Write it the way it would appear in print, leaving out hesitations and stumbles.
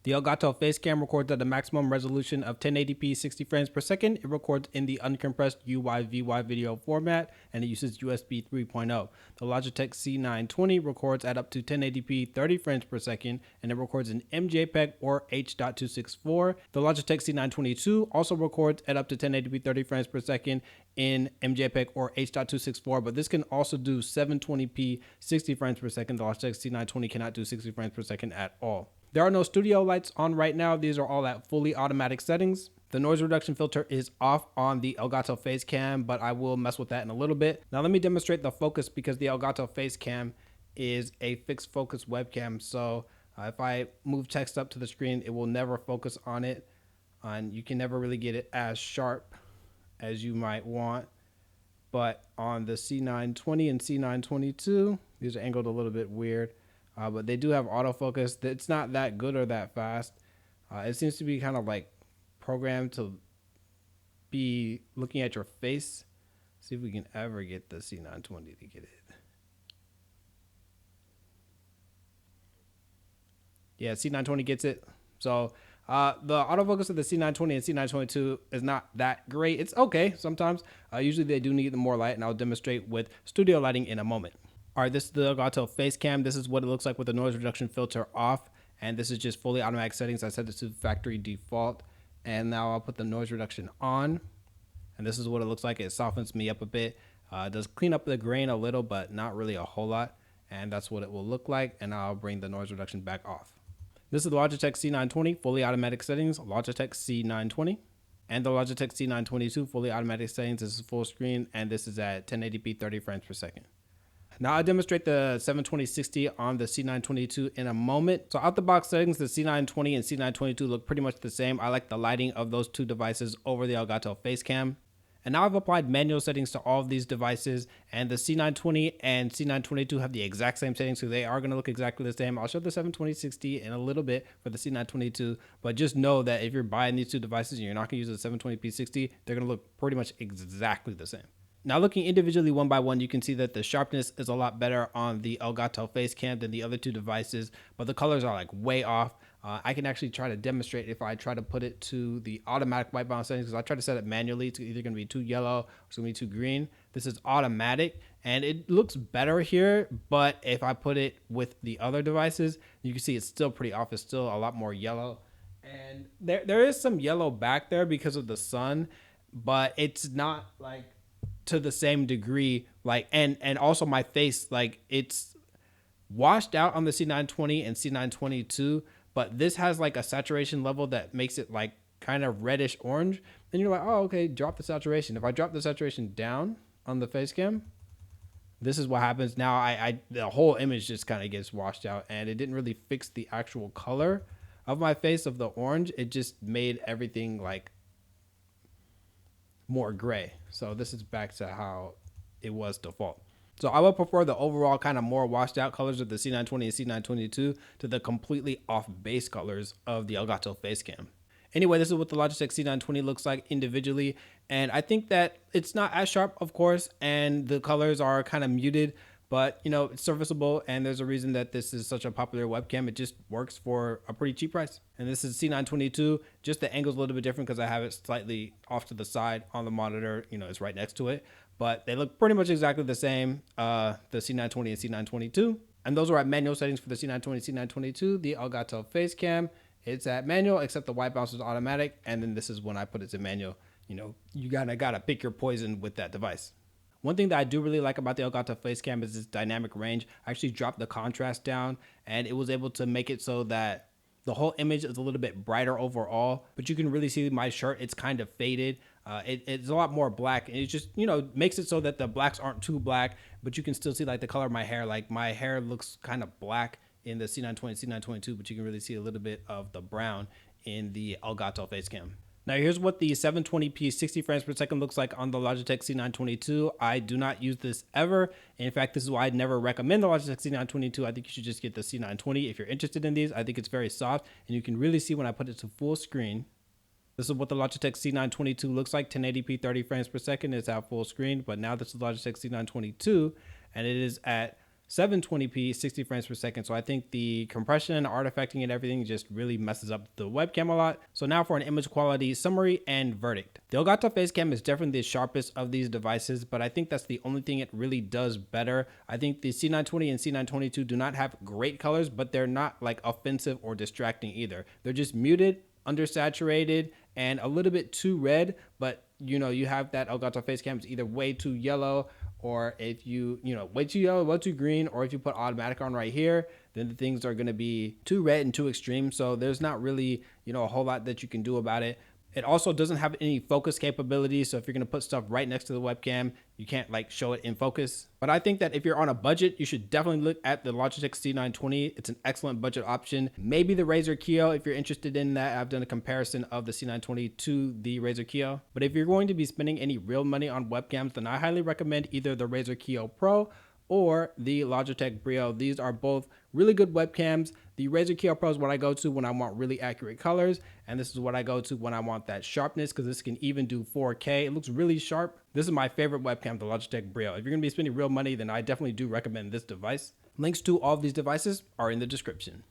The Elgato Facecam records at a maximum resolution of 1080p 60 frames per second. It records in the uncompressed UYVY video format, and it uses USB 3.0. The Logitech C920 records at up to 1080p 30 frames per second, and it records in MJPEG or H.264. The Logitech C922 also records at up to 1080p 30 frames per second in MJPEG or H.264, but this can also do 720p 60 frames per second. The Logitech C920 cannot do 60 frames per second at all. There are no studio lights on right now. These are all at fully automatic settings. The noise reduction filter is off on the Elgato Facecam, but I will mess with that in a little bit. Now let me demonstrate the focus, because the Elgato Facecam is a fixed focus webcam. So if I move text up to the screen, it will never focus on it, and you can never really get it as sharp as you might want. But on the C920 and C922, these are angled a little bit weird. But they do have autofocus. It's not that good or that fast. It seems to be kind of like programmed to be looking at your face. See if we can ever get the C920 to get it. Yeah, C920 gets it. So the autofocus of the C920 and C922 is not that great. It's okay sometimes. Usually they do need more light, and I'll demonstrate with studio lighting in a moment. All right, this is the Elgato Facecam. This is what it looks like with the noise reduction filter off, and this is just fully automatic settings. I set this to factory default, and now I'll put the noise reduction on, and this is what it looks like. It softens me up a bit. It does clean up the grain a little, but not really a whole lot, and that's what it will look like, and I'll bring the noise reduction back off. This is the Logitech C920, fully automatic settings, Logitech C920, and the Logitech C922, fully automatic settings. This is full screen, and this is at 1080p 30 frames per second. Now I'll demonstrate the 720/60 on the C922 in a moment. So out the box settings, the C920 and C922 look pretty much the same. I like the lighting of those two devices over the Elgato Facecam. And now I've applied manual settings to all of these devices, and the C920 and C922 have the exact same settings, so they are going to look exactly the same. I'll show the 720/60 in a little bit for the C922, but just know that if you're buying these two devices and you're not going to use the 720p 60, they're going to look pretty much exactly the same. Now looking individually one by one, you can see that the sharpness is a lot better on the Elgato Facecam than the other two devices, but the colors are like way off. I can actually try to demonstrate if I try to put it to the automatic white balance settings, because I try to set it manually. It's either going to be too yellow or it's going to be too green. This is automatic, and it looks better here, but if I put it with the other devices, you can see it's still pretty off. It's still a lot more yellow, and there is some yellow back there because of the sun, but it's not like to the same degree, like, and also my face, like, it's washed out on the C920 and C922, but this has like a saturation level that makes it like kind of reddish orange, and you're like, oh, okay, drop the saturation. If I drop the saturation down on the Facecam, this is what happens. Now the whole image just kind of gets washed out, and it didn't really fix the actual color of my face of the orange. It just made everything like more gray. So this is back to how it was default. So I would prefer the overall kind of more washed out colors of the C920 and C922 to the completely off base colors of the Elgato Facecam. Anyway, this is what the Logitech C920 looks like individually, and I think that it's not as sharp, of course, and the colors are kind of muted, but you know, it's serviceable, and there's a reason that this is such a popular webcam. It just works for a pretty cheap price. And this is C922. Just the angle's a little bit different because I have it slightly off to the side on the monitor. You know, it's right next to it, but they look pretty much exactly the same. The C920 and C922, and those are at manual settings for the C920 and C922. The Elgato Facecam, it's at manual, except the white balance is automatic, and then this is when I put it to manual. You know, you gotta pick your poison with that device. One thing that I do really like about the Elgato Facecam is its dynamic range. I actually dropped the contrast down, and it was able to make it so that the whole image is a little bit brighter overall, but you can really see my shirt. It's kind of faded. It's a lot more black, and it just, you know, makes it so that the blacks aren't too black, but you can still see like the color of my hair. Like my hair looks kind of black in the C920, C922, but you can really see a little bit of the brown in the Elgato Facecam. Now here's what the 720p 60 frames per second looks like on the Logitech C922. I do not use this ever. In fact, this is why I'd never recommend the Logitech C922. I think you should just get the C920 if you're interested in these. I think it's very soft, and you can really see when I put it to full screen. This is what the Logitech C922 looks like, 1080p 30 frames per second. It's at full screen, but now this is Logitech C922, and it is at 720p 60 frames per second. So I think the compression, artifacting, and everything just really messes up the webcam a lot. So now for an image quality summary and verdict. The Elgato Facecam is definitely the sharpest of these devices, but I think that's the only thing it really does better. I think the C920 and C922 do not have great colors, but they're not like offensive or distracting either. They're just muted, undersaturated, and a little bit too red, but you know, you have that Elgato Facecam is either way too yellow, or if you know, way too yellow, way too green, or if you put automatic on right here, then the things are going to be too red and too extreme. So there's not really, you know, a whole lot that you can do about it. It also doesn't have any focus capabilities. So if you're going to put stuff right next to the webcam, you can't like show it in focus. But I think that if you're on a budget, you should definitely look at the Logitech C920. It's an excellent budget option. Maybe the Razer Kiyo if you're interested in that. I've done a comparison of the C920 to the Razer Kiyo. But if you're going to be spending any real money on webcams, then I highly recommend either the Razer Kiyo Pro or the Logitech Brio. These are both really good webcams. The Razer Kiyo Pro is what I go to when I want really accurate colors, and this is what I go to when I want that sharpness, because this can even do 4K. It looks really sharp. This is my favorite webcam, the Logitech Brio. If you're gonna be spending real money, then I definitely do recommend this device. Links to all of these devices are in the description.